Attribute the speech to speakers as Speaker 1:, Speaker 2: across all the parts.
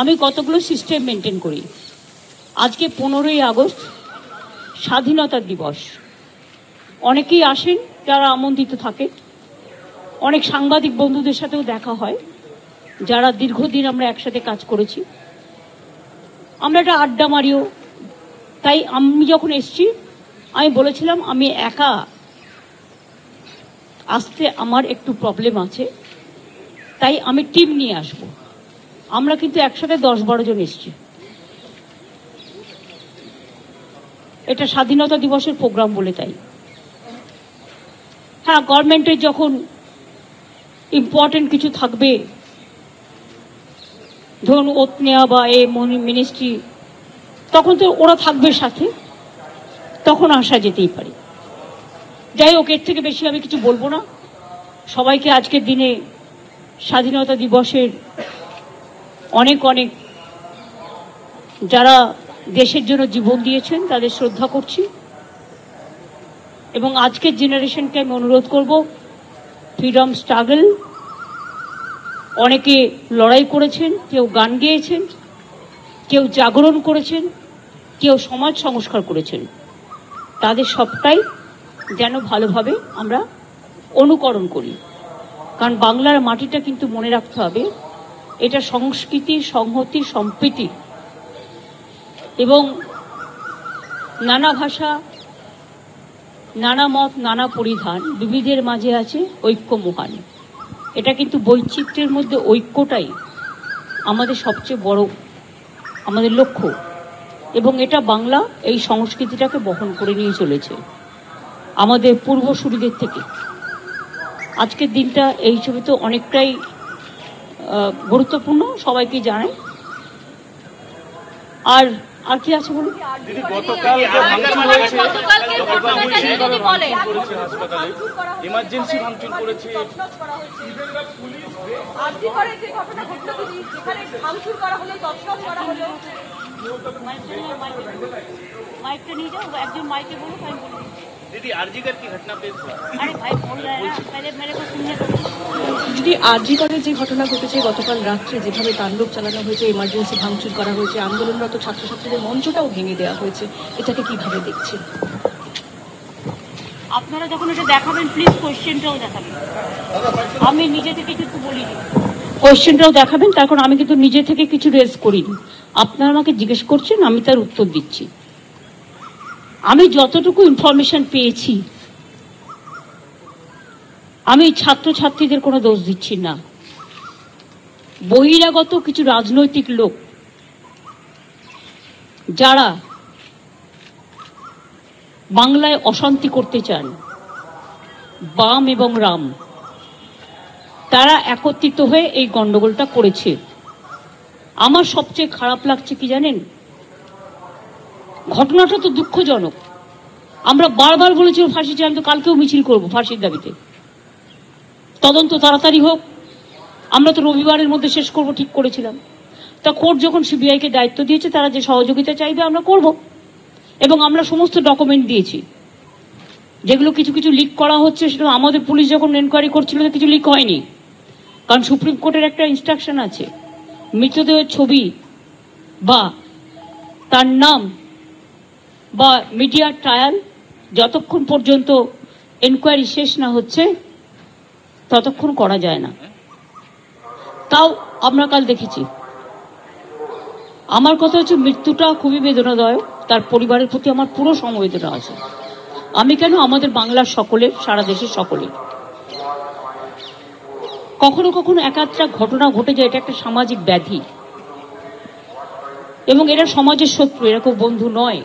Speaker 1: আমি কতগুলো system maintain করি। আজকে 15ই আগস্ট স্বাধীনতা দিবস, অনেকেই আসেন যারা আমন্ত্রিত থাকে, অনেক সাংবাদিক বন্ধুদের সাথেও দেখা হয় যারা দীর্ঘদিন আমরা একসাথে কাজ করেছি, আমরা একটা আড্ডা মারিও। তাই আমি যখন এসছি আমি বলেছিলাম আমি একা আসতে আমার একটু প্রবলেম আছে, তাই আমি টিম নিয়ে আসব। আমরা কিন্তু একসাথে 10-12 জন এসছি। এটা স্বাধীনতা দিবসের প্রোগ্রাম বলে তাই। হ্যাঁ, গভর্নমেন্টের যখন ইম্পর্টেন্ট কিছু থাকবে, ধরুন ওত নেওয়া বা এ মিনিস্ট্রি, তখন তো ওরা থাকবে সাথে, তখন আসা যেতেই পারে। যাই হোক, এর থেকে বেশি আমি কিছু বলবো না। সবাইকে আজকের দিনে স্বাধীনতা দিবসের অনেক অনেক যারা দেশের জন্য জীবন দিয়েছেন তাদের শ্রদ্ধা করছি, এবং আজকের জেনারেশনকে আমি অনুরোধ করব, ফ্রিডম স্ট্রাগল অনেকে লড়াই করেছেন, কেউ গান গেয়েছেন, কেউ জাগরণ করেছেন, কেউ সমাজ সংস্কার করেছেন, তাদের সবটাই যেন ভালোভাবে আমরা অনুকরণ করি। কারণ বাংলার মাটিটা কিন্তু মনে রাখতে হবে, এটা সংস্কৃতি, সংহতি, সম্প্রীতি এবং নানা ভাষা, নানা মত, নানা পরিধান, বিবিধের মাঝে আছে ঐক্য মহান। এটা কিন্তু বৈচিত্র্যের মধ্যে ঐক্যটাই আমাদের সবচেয়ে বড় আমাদের লক্ষ্য, এবং এটা বাংলা এই সংস্কৃতিটাকে বহন করে নিয়ে চলেছে আমাদের পূর্বসূরীদের থেকে। আজকের দিনটা এই হিসেবে তো অনেকটাই গুরুত্বপূর্ণ, সবাইকে জানাই। আর আর কি আছে বলুন? माइक नहीं जाओ, একজন মাইকে বলো, তাই বলো। दीदी आरजीकर की घटना पे अरे भाई बोल रहा है ना, पहले मेरे को सुनने दो। দিদি, আরজিকরের যে ঘটনা ঘটেছে গতকাল রাত্রে, যেভাবে তাণ্ডব চালানো হয়েছে, ইমার্জেন্সি ভাঙচুর করা হয়েছে, আন্দোলনরত ছাত্রছাত্রীদের মঞ্চটাও ভেঙে দেওয়া হয়েছে, এটাকে কিভাবে দেখছেন? আপনারা যখন এটা দেখাবেন প্লিজ কোয়েশ্চেনটাও দেখাবেন। আমি নিজে থেকে কিছু বলিনি, কোয়েশ্চেনটাও দেখাবেন। তার কারণ আমি কিন্তু নিজে থেকে কিছু রেজ করিনি, আপনারা আমাকে জিজ্ঞেস করছেন, আমি তার উত্তর দিচ্ছি। আমি যতটুকু ইনফরমেশন পেয়েছি, আমি ছাত্রছাত্রীদের কোনো দোষ দিচ্ছি না। বহিরাগত কিছু রাজনৈতিক লোক যারা বাংলায় অশান্তি করতে চান, বাম এবং রাম, তারা একত্রিত হয়ে এই গন্ডগোলটা করেছে। আমার সবচেয়ে খারাপ লাগছে কি জানেন, ঘটনাটা তো দুঃখজনক। আমরা বারবার বলেছি ফাঁসি চাই, আমি তো কালকেও মিছিল করব ফাঁসির দাবিতে। তদন্ত তাড়াতাড়ি হোক, আমরা তো রবিবারের মধ্যে শেষ করব ঠিক করেছিলাম। তা কোর্ট যখন সিবিআইকে দায়িত্ব দিয়েছে, তারা যে সহযোগিতা চাইবে আমরা করব, এবং আমরা সমস্ত ডকুমেন্ট দিয়েছি। যেগুলো কিছু কিছু লিক করা হচ্ছে, সেটা আমাদের পুলিশ যখন এনকোয়ারি করছিল কিছু লিক হয়নি, কারণ সুপ্রিম কোর্টের একটা ইনস্ট্রাকশন আছে, মৃতদেহের ছবি বা তার নাম বা মিডিয়া ট্রায়াল যতক্ষণ পর্যন্ত এনকোয়ারি শেষ না হচ্ছে ততক্ষণ করা যায় না। তাও আমরা কাল দেখেছি। আমার কথা হচ্ছে, মৃত্যুটা খুবই বেদনাদায়ক, তার পরিবারের প্রতি আমার পুরো সমবেদনা আছে। আমি কেন, আমাদের বাংলার সকলের, সারা দেশের সকলের। কখনো কখনো একাত্রা ঘটনা ঘটে যায়, এটা একটা সামাজিক ব্যাধি, এবং এরা সমাজের শত্রু, এরা খুব বন্ধু নয়।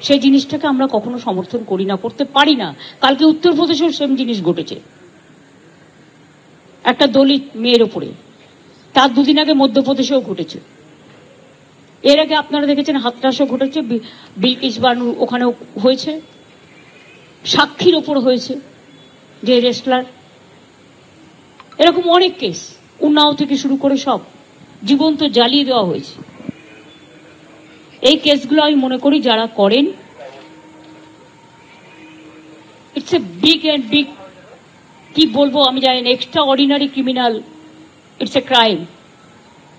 Speaker 1: সেই জিনিসটাকে আমরা কখনো সমর্থন করি না, করতে পারি না। কালকে উত্তরপ্রদেশেও সেম জিনিস ঘটেছে, একটা দলিত মেয়ের উপরে। তার দুদিন আগে মধ্যপ্রদেশেও ঘটেছে। এর আগে আপনারা দেখেছেন হাতরাসও ঘটেছে, বিলকিস বানু ওখানেও হয়েছে, সাক্ষীর ওপর হয়েছে, যে রেসলার। এরকম অনেক কেস, উন্নাও থেকে শুরু করে সব জীবন্ত জ্বালিয়ে দেওয়া হয়েছে। এই কেসগুলো আমি মনে করি যারা করেন, it's a big and big, কি বলবো আমি জানি না, extra ordinary criminal, it's a crime.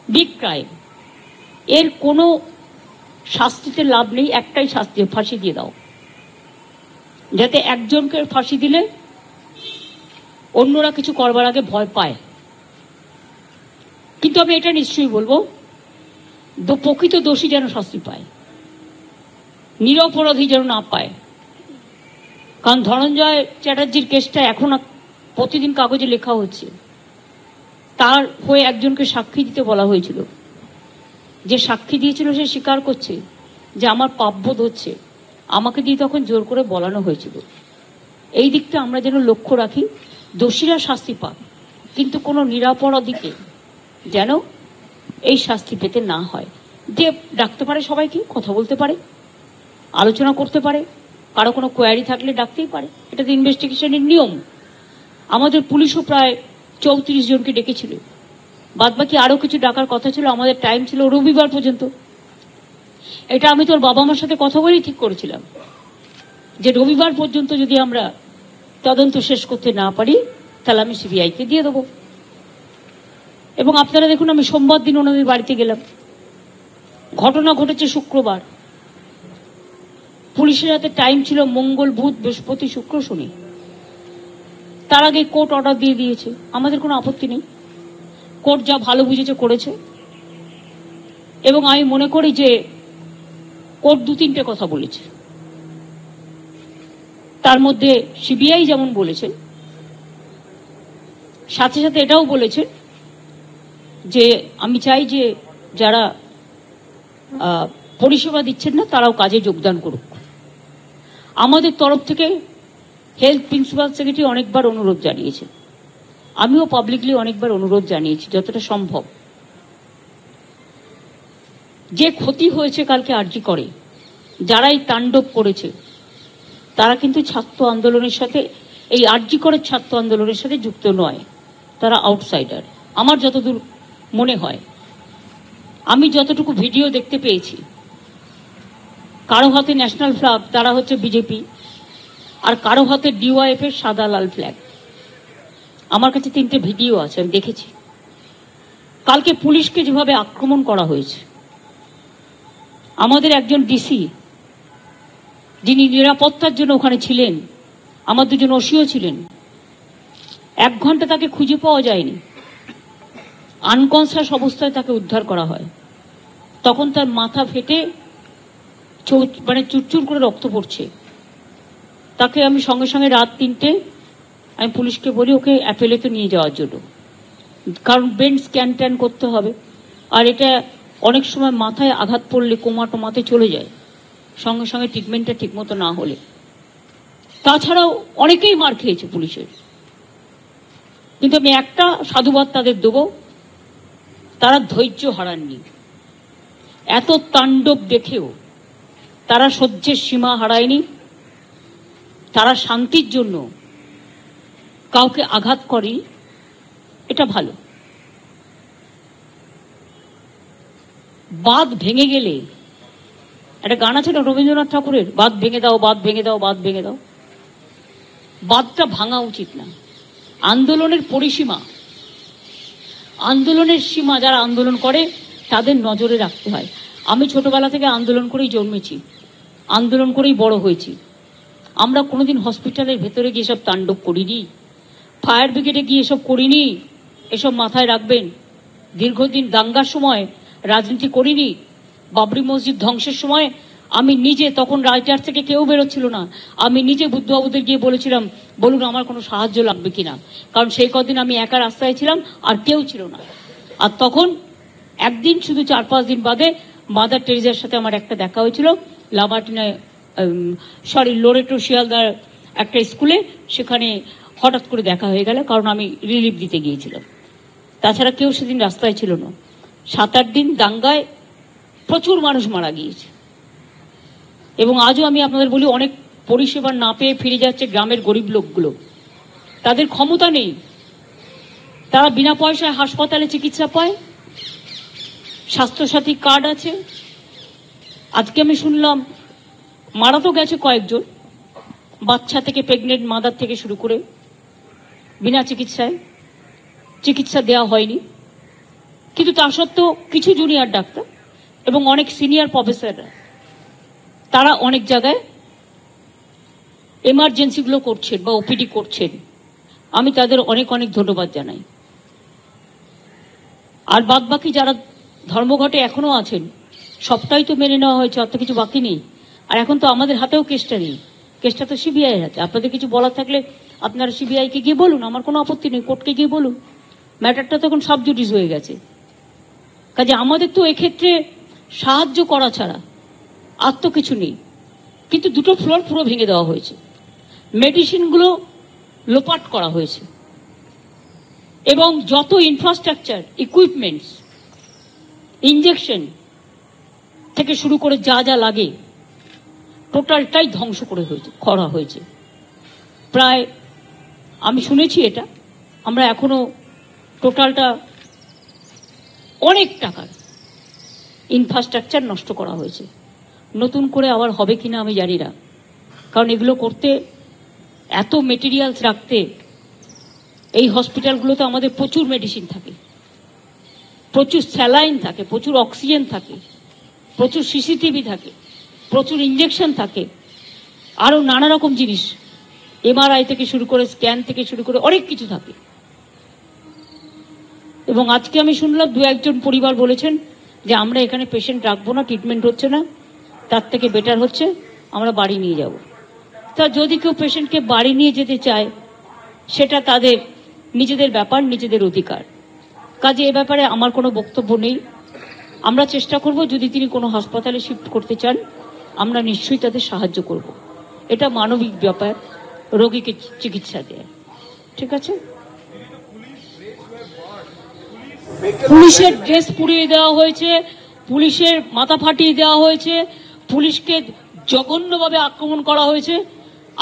Speaker 1: Big crime, এর কোনো শাস্তিতে লাভ নেই, একটাই শাস্তি, ফাঁসি দিয়ে দাও, যাতে একজনকে ফাঁসি দিলে অন্যরা কিছু করবার আগে ভয় পায়। কিন্তু আমি এটা নিশ্চয়ই বলবো, প্রকৃত দোষী যেন শাস্তি পায়, নিরপরাধী যেন না পায়। কারণ ধনঞ্জয় চ্যাটার্জির কেসটা এখন প্রতিদিন কাগজে লেখা হচ্ছে, তার হয়ে একজনকে সাক্ষী দিতে বলা হয়েছিল, যে সাক্ষী দিয়েছিল সে স্বীকার করছে যে আমার পাপবোধ হচ্ছে, আমাকে দিয়ে তখন জোর করে বলানো হয়েছিল। এই দিকটা আমরা যেন লক্ষ্য রাখি, দোষীরা শাস্তি পাক, কিন্তু কোনো নিরপরাধীকে যেন এই শাস্তি পেতে না হয়। যে ডাকতে পারে, সবাইকে কথা বলতে পারে, আলোচনা করতে পারে, কারো কোনো কোয়ারি থাকলে ডাকতেই পারে, এটা তো ইনভেস্টিগেশনের নিয়ম। আমাদের পুলিশও প্রায় 34 জনকে ডেকেছিল, বাদবাকি আরো কিছু ডাকার কথা ছিল, আমাদের টাইম ছিল রবিবার পর্যন্ত। এটা আমি তোর বাবা মার সাথে কথা বলেই ঠিক করেছিলাম যে রবিবার পর্যন্ত যদি আমরা তদন্ত শেষ করতে না পারি তাহলে আমি সিবিআইকে দিয়ে দেবো। এবং আপনারা দেখুন, আমি সোমবার দিন ওনাদের বাড়িতে গেলাম, ঘটনা ঘটেছে শুক্রবার, পুলিশের হাতে টাইম ছিল মঙ্গল, বুধ, বৃহস্পতি, শুক্র, শনি। তার আগে কোর্ট অর্ডার দিয়ে দিয়েছে, আমাদের কোনো আপত্তি নেই, কোর্ট যা ভালো বুঝেছে করেছে। এবং আমি মনে করি যে কোর্ট 2-3টে কথা বলেছে, তার মধ্যে সিবিআই যেমন বলেছেন, সাথে সাথে এটাও বলেছেন যে আমি চাই যে যারা পরিষেবা দিচ্ছেন না তারাও কাজে যোগদান করুক। আমাদের তরফ থেকে হেলথ প্রিন্সিপাল সেক্রেটারি অনেকবার অনুরোধ জানিয়েছে, আমিও পাবলিকলি অনেকবার অনুরোধ জানিয়েছি যতটা সম্ভব। যে ক্ষতি হয়েছে কালকে আরজি করে, যারাই তাণ্ডব করেছে তারা কিন্তু ছাত্র আন্দোলনের সাথে, এই আরজি করের ছাত্র আন্দোলনের সাথে যুক্ত নয়, তারা আউটসাইডার আমার যতদূর মনে হয়। আমি যতটুকু ভিডিও দেখতে পেয়েছি, কারো হাতে ন্যাশনাল ফ্ল্যাগ, তারা হচ্ছে বিজেপি, আর কারো হাতে ডিওয়াইএফ এর সাদা লাল ফ্ল্যাগ। আমার কাছে 3টে ভিডিও আছে, আমি দেখেছি। কালকে পুলিশকে যেভাবে আক্রমণ করা হয়েছে, আমাদের একজন ডিসি যিনি নিরাপত্তার জন্য ওখানে ছিলেন, আমার 2জন ওসিও ছিলেন, 1 ঘন্টা তাকে খুঁজে পাওয়া যায়নি, আনকনসাস অবস্থায় তাকে উদ্ধার করা হয়। তখন তার মাথা ফেটে মানে চুরচুর করে রক্ত পড়ছে। তাকে আমি সঙ্গে সঙ্গে রাত 3টে আমি পুলিশকে বলি ওকে অ্যাপেলেতে নিয়ে যাওয়ার জন্য, কারণ ব্রেন স্ক্যান ট্যান করতে হবে। আর এটা অনেক সময় মাথায় আঘাত পড়লে কোমা টোমাতে চলে যায়, সঙ্গে সঙ্গে ট্রিটমেন্টটা ঠিক মতো না হলে। তাছাড়াও অনেকেই মার খেয়েছে পুলিশের, কিন্তু আমি একটা সাধুবাদ তাদের দেবো, তারা ধৈর্য হারাননি। এত তাণ্ডব দেখেও তারা সহ্যের সীমা হারায়নি, তারা শান্তির জন্য কাউকে আঘাত করেনি, এটা ভালো। বাঁধ ভেঙে গেলে, একটা গান আছে না রবীন্দ্রনাথ ঠাকুরের, বাঁধ ভেঙে দাও, বাঁধ ভেঙে দাও, বাঁধ ভেঙে দাও। বাঁধটা ভাঙা উচিত না। আন্দোলনের পরিসীমা, আন্দোলনের সীমা যারা আন্দোলন করে তাদের নজরে রাখতে হয়। আমি ছোটবেলা থেকে আন্দোলন করেই জন্মেছি, আন্দোলন করেই বড় হয়েছি। আমরা কোনোদিন হসপিটালের ভেতরে গিয়ে সব তাণ্ডব করিনি, ফায়ার ব্রিগেডে গিয়ে এসব করিনি, এসব মাথায় রাখবেন। দীর্ঘদিন দাঙ্গার সময় রাজনীতি করিনি, বাবরি মসজিদ ধ্বংসের সময় আমি নিজে, তখন রাইটার থেকে কেউ বেরোচ্ছিল না, আমি নিজে বুদ্ধবাবুদের গিয়ে বলেছিলাম বলুন আমার কোনো সাহায্য লাগবে কিনা, কারণ সেই কদিন আমি একা রাস্তায় ছিলাম আর কেউ ছিল না। আর তখন একদিন শুধু 4-5 দিন বাদে মাদার টেরিজার সাথে আমার একটা দেখা হয়েছিল লামাটিনায়, লোরেটো শিয়ালদার একটা স্কুলে, সেখানে হঠাৎ করে দেখা হয়ে গেল, কারণ আমি রিলিফ দিতে গিয়েছিলাম। তাছাড়া কেউ সেদিন রাস্তায় ছিল না। 7-8 দিন দাঙ্গায় প্রচুর মানুষ মারা গিয়েছে। এবং আজও আমি আপনাদের বলি, অনেক পরিষেবা না পেয়ে ফিরে যাচ্ছে গ্রামের গরিব লোকগুলো, তাদের ক্ষমতা নেই, তারা বিনা পয়সায় হাসপাতালে চিকিৎসা পায়, স্বাস্থ্যসাথী কার্ড আছে। আজকে আমি শুনলাম মারা তো গেছে কয়েকজন, বাচ্চা থেকে প্রেগনেন্ট মাদার থেকে শুরু করে বিনা চিকিৎসায়, চিকিৎসা দেওয়া হয়নি। কিন্তু তা সত্ত্বেও কিছু জুনিয়র ডাক্তার এবং অনেক সিনিয়র প্রফেসররা তারা অনেক জায়গায় এমার্জেন্সিগুলো করছেন বা ওপিডি করছেন। আমি তাদের অনেক অনেক ধন্যবাদ জানাই। আর বাদবাকি যারা ধর্মঘটে এখনো আছেন, সবটাই তো মেনে নেওয়া হয়েছে, অত কিছু বাকি নেই। আর এখন তো আমাদের হাতেও কেসটা নেই, কেসটা তো সিবিআই হাতে। আপনাদের কিছু বলার থাকলে আপনারা সিবিআইকে গিয়ে বলুন, আমার কোনো আপত্তি নেই, কোর্টকে গিয়ে বলুন। ম্যাটারটা তখন সাবজুডিস হয়ে গেছে। কাজে আমাদের তো এক্ষেত্রে সাহায্য করা ছাড়া আর তো কিছু নেই। কিন্তু দুটো ফ্লোর পুরো ভেঙে দেওয়া হয়েছে, মেডিসিনগুলো লোপাট করা হয়েছে, এবং যত ইনফ্রাস্ট্রাকচার, ইকুইপমেন্টস, ইঞ্জেকশন থেকে শুরু করে যা যা লাগে টোটালটাই ধ্বংস করা হয়েছে। প্রায় আমি শুনেছি এটা, আমরা এখনো টোটালটা অনেক টাকার ইনফ্রাস্ট্রাকচার নষ্ট করা হয়েছে। নতুন করে আবার হবে কিনা আমি জানি না, কারণ এগুলো করতে, এত মেটেরিয়ালস রাখতে, এই হসপিটালগুলোতে আমাদের প্রচুর মেডিসিন থাকে, প্রচুর স্যালাইন থাকে, প্রচুর অক্সিজেন থাকে, প্রচুর সিসিটিভি থাকে, প্রচুর ইঞ্জেকশন থাকে, আরো নানা রকম জিনিস, এমআরআই থেকে শুরু করে স্ক্যান থেকে শুরু করে অনেক কিছু থাকে। এবং আজকে আমি শুনলাম দু একজন পরিবার বলেছেন যে আমরা এখানে পেশেন্ট রাখবো না, ট্রিটমেন্ট হচ্ছে না, তার থেকে বেটার হচ্ছে আমরা বাড়ি নিয়ে যাব। তা যদি কেউ পেশেন্টকে বাড়ি নিয়ে যেতে চায়, সেটা তাদের নিজেদের ব্যাপার, নিজেদের অধিকার। কাজে এ ব্যাপারে আমার কোনো বক্তব্য নেই। আমরা চেষ্টা করব, যদি তিনি কোনো হাসপাতালে শিফট করতে চান, আমরা নিশ্চয়ই তাদের সাহায্য করব। এটা মানবিক ব্যাপার, রোগীকে চিকিৎসা দেয়। ঠিক আছে? পুলিশের ড্রেস পুড়িয়ে দেওয়া হয়েছে, পুলিশের মাথা ফাটিয়ে দেওয়া হয়েছে, পুলিশকে জঘন্যভাবে আক্রমণ করা হয়েছে।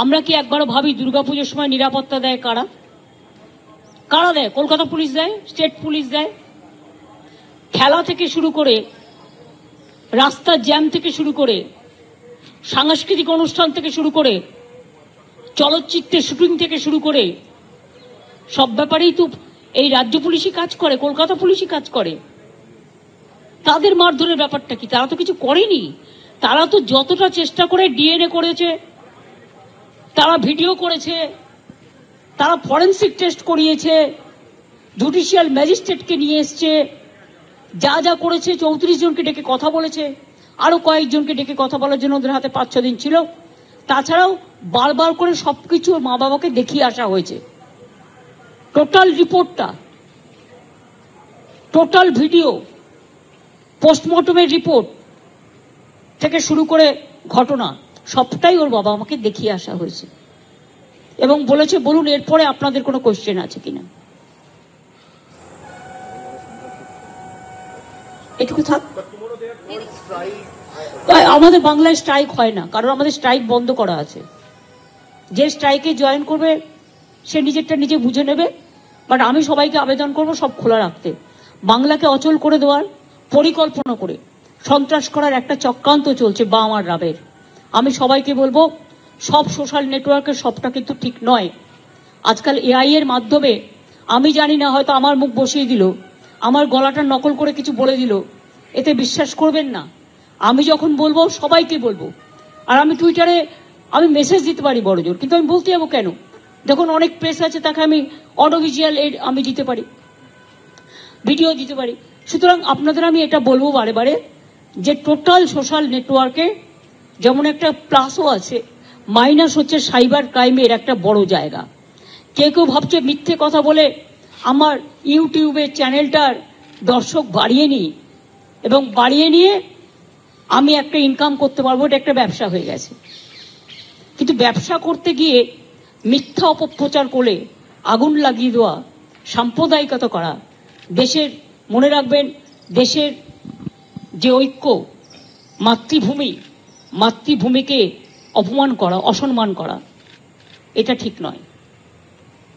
Speaker 1: আমরা কি একবারও ভাবি দুর্গাপুজোর সময় নিরাপত্তা দেয় কারা? কারা দেয়? কলকাতা পুলিশ দেয়, স্টেট পুলিশ দেয়। খেলা থেকে শুরু করে, রাস্তার জ্যাম থেকে শুরু করে, সাংস্কৃতিক অনুষ্ঠান থেকে শুরু করে, চলচ্চিত্রের শুটিং থেকে শুরু করে, সব ব্যাপারেই তো এই রাজ্য পুলিশই কাজ করে, কলকাতা পুলিশই কাজ করে। তাদের মারধরের ব্যাপারটা কি? তারা তো কিছু করেনি। তারা তো যতটা চেষ্টা করে ডিএনএ করেছে, তারা ভিডিও করেছে, তারা ফরেন্সিক টেস্ট করিয়েছে, জুডিশিয়াল ম্যাজিস্ট্রেটকে নিয়ে এসছে, যা যা করেছে, 34 জনকে ডেকে কথা বলেছে, আরো কয়েকজনকে ডেকে কথা বলার জন্য ওদের হাতে 5-6 দিন ছিল। তাছাড়াও বারবার করে সবকিছু মা বাবাকে দেখিয়ে আসা হয়েছে। টোটাল রিপোর্টটা, টোটাল ভিডিও, পোস্টমর্টমের রিপোর্ট থেকে শুরু করে ঘটনা, সবটাই ওর বাবা আমাকে দেখিয়ে আসা হয়েছে। এবং বলেছে, বলুন এরপরে আপনাদের কোনো কোশ্চেন আছে কিনা। এটুকু থাক। আমাদের বাংলায় স্ট্রাইক হয় না, কারণ আমাদের স্ট্রাইক বন্ধ করা আছে। যে স্ট্রাইকে জয়েন করবে সে নিজেরটা নিজে বুঝে নেবে। বাট আমি সবাইকে আবেদন করব সব খোলা রাখতে। বাংলাকে অচল করে দেওয়ার পরিকল্পনা করে সন্ত্রাস করার একটা চক্রান্ত চলছে বাম আর রাবের। আমি সবাইকে বলবো, সব সোশ্যাল নেটওয়ার্কের সবটা কিন্তু ঠিক নয়। আজকাল এআই এর মাধ্যমে, আমি জানি না, হয়তো আমার মুখ বসিয়ে দিল, আমার গলাটা নকল করে কিছু বলে দিল, এতে বিশ্বাস করবেন না। আমি যখন বলবো সবাইকে বলবো। আর আমি টুইটারে আমি মেসেজ দিতে পারি বড় জোর, কিন্তু আমি বলতে যাবো কেন? দেখুন অনেক প্রেস আছে, তাকে আমি অডিও ভিজুয়াল এড আমি দিতে পারি, ভিডিও দিতে পারি। সুতরাং আপনাদের আমি এটা বলবো বারে বারে, যে টোটাল সোশ্যাল নেটওয়ার্কে যেমন একটা প্লাসও আছে, মাইনাস হচ্ছে সাইবার ক্রাইমের একটা বড় জায়গা। কেউ কেউ ভাবছে মিথ্যে কথা বলে আমার ইউটিউবের চ্যানেলটার দর্শক বাড়িয়ে নিই, এবং বাড়িয়ে নিয়ে আমি একটা ইনকাম করতে পারবো, এটা একটা ব্যবসা হয়ে গেছে। কিন্তু ব্যবসা করতে গিয়ে মিথ্যা অপপ্রচার করে আগুন লাগিয়ে দেওয়া, সাম্প্রদায়িকতা করা, দেশের, মনে রাখবেন, দেশের যে ঐক্য, মাতৃভূমিকে অপমান করা, অসম্মান করা, এটা ঠিক নয়।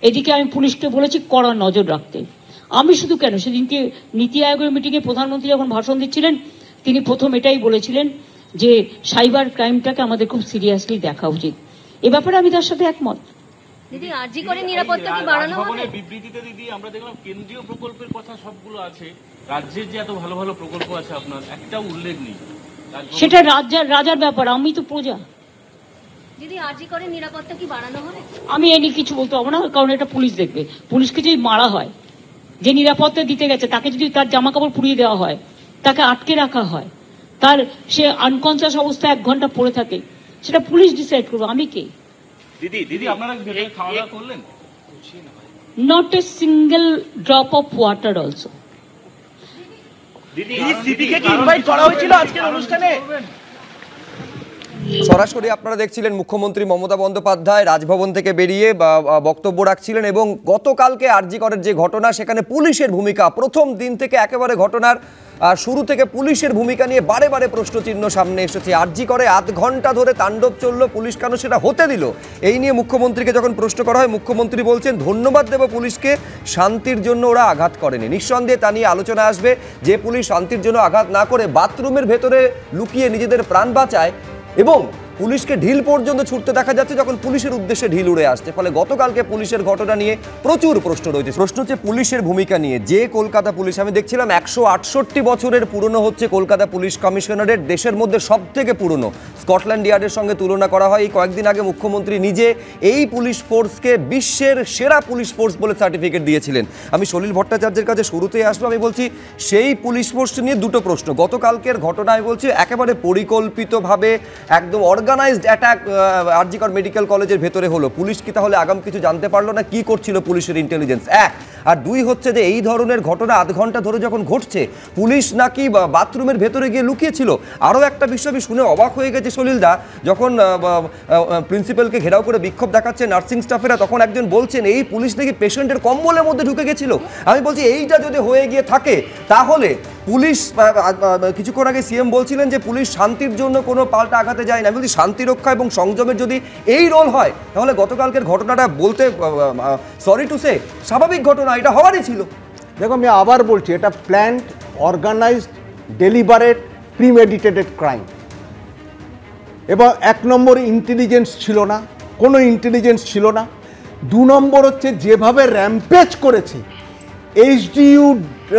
Speaker 1: এদিকে আমি পুলিশকে বলেছি কড়া নজর রাখতে। আমি শুধু কেন, সেদিনকে নীতি আয়োগের মিটিংয়ে প্রধানমন্ত্রী যখন ভাষণ দিচ্ছিলেন, তিনি প্রথম এটাই বলেছিলেন যে সাইবার ক্রাইমটাকে আমাদের খুব সিরিয়াসলি দেখা উচিত। এ ব্যাপারে আমি তার সাথে একমত।
Speaker 2: দিদি, আরজি করে নিরাপত্তা কি বাড়ানো হবে?
Speaker 3: বিবৃতিতে দিদি আমরা দেখলাম কেন্দ্রীয় প্রকল্পের কথা সবগুলো আছে,
Speaker 2: রাজ্যের যে এত ভালো ভালো প্রকল্প আছে আপনার একটা উল্লেখ নেই,
Speaker 1: সেটা রাজার ব্যাপার, আমি তো প্রজা।
Speaker 3: দিদি আরজি করে নিরাপত্তা কি বাড়ানো হবে?
Speaker 1: আমি এ নিয়ে কিছু বলতে পারবো না, কারণ এটা পুলিশ দেখবে। পুলিশকে যদি মারা হয়, যে নিরাপত্তা দিতে গেছে তাকে যদি তার জামা কাপড় পুড়িয়ে দেওয়া হয়, তাকে আটকে রাখা হয়, তার সে আনকনসিয়াস অবস্থায় 1 ঘন্টা পড়ে থাকে, সেটা পুলিশ ডিসাইড করবে। আমি কে?
Speaker 2: দিদি আপনারা ভেতরে খাওয়া দাওয়া করলেন?
Speaker 1: Not a single drop of water also.
Speaker 4: সরাসরি আপনারা দেখছিলেন মুখ্যমন্ত্রী মমতা বন্দ্যোপাধ্যায় রাজভবন থেকে বেরিয়ে বক্তব্য রাখছিলেন, এবং গতকালকে আরজি করের যে ঘটনা, সেখানে পুলিশের ভূমিকা প্রথম দিন থেকে একেবারে ঘটনার শুরু থেকে পুলিশের ভূমিকা নিয়ে বারে বারে প্রশ্নচিহ্ন সামনে এসেছে। আরজি করে 8 ঘন্টা ধরে তাণ্ডব চলল, পুলিশ কেন সেটা হতে দিল, এই নিয়ে মুখ্যমন্ত্রীকে যখন প্রশ্ন করা হয়, মুখ্যমন্ত্রী বলছেন ধন্যবাদ দেব পুলিশকে, শান্তির জন্য ওরা আঘাত করেনি। নিঃসন্দেহে তা নিয়ে আলোচনা আসবে, যে পুলিশ শান্তির জন্য আঘাত না করে বাথরুমের ভেতরে লুকিয়ে নিজেদের প্রাণ বাঁচায়, এবং পুলিশকে ঢিল পর্যন্ত ছুটতে দেখা যাচ্ছে যখন পুলিশের উদ্দেশ্যে ঢিল উড়ে আসছে। ফলে গতকালকে পুলিশের ঘটনা নিয়ে প্রচুর প্রশ্ন রয়েছে। প্রশ্ন হচ্ছে পুলিশের ভূমিকা নিয়ে। যে কলকাতা পুলিশ, আমি দেখছিলাম 168 বছরের পুরনো হচ্ছে কলকাতা পুলিশ কমিশনারেট, দেশের মধ্যে সব থেকে পুরনো। স্কটল্যান্ড ইয়ার্ডের সঙ্গে তুলনা করা হয়। এই কয়েকদিন আগে মুখ্যমন্ত্রী নিজে এই পুলিশ ফোর্সকে বিশ্বের সেরা পুলিশ ফোর্স বলে সার্টিফিকেট দিয়েছিলেন। আমি সলিল ভট্টাচার্যের কাছে শুরুতেই আসবো। আমি বলছি সেই পুলিশ ফোর্স নিয়ে দুটো প্রশ্ন। গতকালকের ঘটনা আমি বলছি একেবারে পরিকল্পিতভাবে একদম অর্গানাইজড অ্যাটাক আরজি কর মেডিকেল কলেজের ভেতরে হলো। পুলিশ কি তাহলে আগাম কিছু জানতে পারলো না? কি করছিল পুলিশের ইন্টেলিজেন্স? এক। আর দুই হচ্ছে যে এই ধরনের ঘটনা 8 ঘন্টা ধরে যখন ঘটছে, পুলিশ নাকি বাথরুমের ভেতরে গিয়ে লুকিয়েছিল। আরও একটা বিষয় আমি শুনে অবাক হয়ে গেছে সলিলদা, যখন প্রিন্সিপালকে ঘেরাও করে বিক্ষোভ দেখাচ্ছে নার্সিং স্টাফেরা, তখন একজন বলছেন এই পুলিশ নাকি পেশেন্টের কম্বলের মধ্যে ঢুকে গেছিল। আমি বলছি এইটা যদি হয়ে গিয়ে থাকে, তাহলে পুলিশ, কিছুক্ষণ আগে সিএম বলছিলেন যে পুলিশ শান্তির জন্য কোনো পাল্টা আঘাতে যায় না। আমি বলছি শান্তি রক্ষা এবং সংযমের যদি এই রোল হয়, তাহলে গতকালকের ঘটনাটা বলতে সরি টু সে স্বাভাবিক ঘটনা, এটা হওয়ারই ছিল।
Speaker 5: দেখো আমি আবার বলছি, এটা planned, organised, deliberate, premeditated crime. এবং 1 নম্বর ইন্টেলিজেন্স ছিল না, কোনো ইন্টেলিজেন্স ছিল না। 2 নম্বর হচ্ছে যেভাবে র্যাম্পেজ করেছে, HDU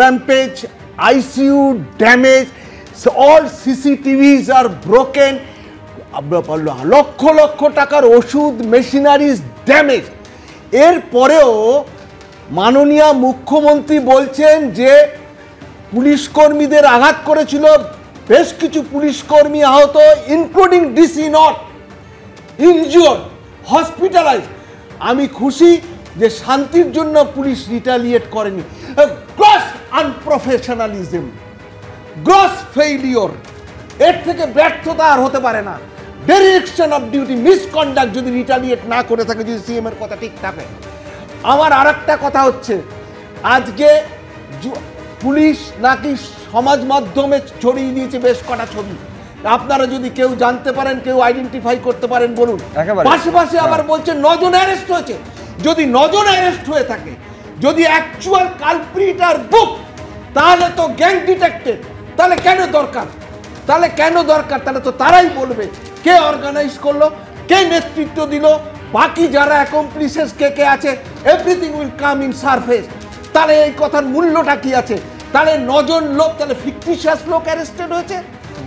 Speaker 5: rampage, ICU damage, all CCTVs আর ব্রোকেন, লক্ষ লক্ষ টাকার ওষুধ, মেশিনারিজ ড্যামেজ। এরপরেও মাননীয় মুখ্যমন্ত্রী বলছেন যে পুলিশ কর্মীদের আঘাত করেছিল, বেশ কিছু পুলিশ কর্মী আহত, including DC not, injured, hospitalise. আমি খুশি যে শান্তির জন্য পুলিশ রিটালিয়েট করেনি। গ্রস আনপ্রফেশনালিজম, গ্রস ফেইলিওর, এর থেকে ব্যর্থতা আর হতে পারে না। ডেরিরেকশন অফ ডিউটি, মিসকন্ডাক্ট যদি রিটালিয়েট না করে থাকে, যদি সিএম এর কথা ঠিক থাকে। আমার আর একটা কথা হচ্ছে, আজকে পুলিশ নাকি সমাজ মাধ্যমে ছড়িয়ে দিয়েছে বেশ কটা ছবি। আপনারা যদি কেউ জানতে পারেন, কেউ আইডেন্টিফাই করতে পারেন বলুন। পাশাপাশি আবার বলছে 9 জন অ্যারেস্ট হয়েছে। যদি 9 জন অ্যারেস্ট হয়ে থাকে, যদি অ্যাকচুয়াল কালপ্রিট আর বুক, তাহলে তো গ্যাং ডিটেক্টেড। তাহলে কেন দরকার? তাহলে তো তারাই বলবে কে অর্গানাইজ করলো, কে নেতৃত্ব দিল, বাকি যারা অ্যাকমপ্লিসেস কে আছে, everything will come in surface. তাহলে এই কথার মূল্যটা কি আছে? তাহলে 9 জন লোক, তাহলে ফিকটিশিয়াস লোক অ্যারেস্টেড হয়েছে,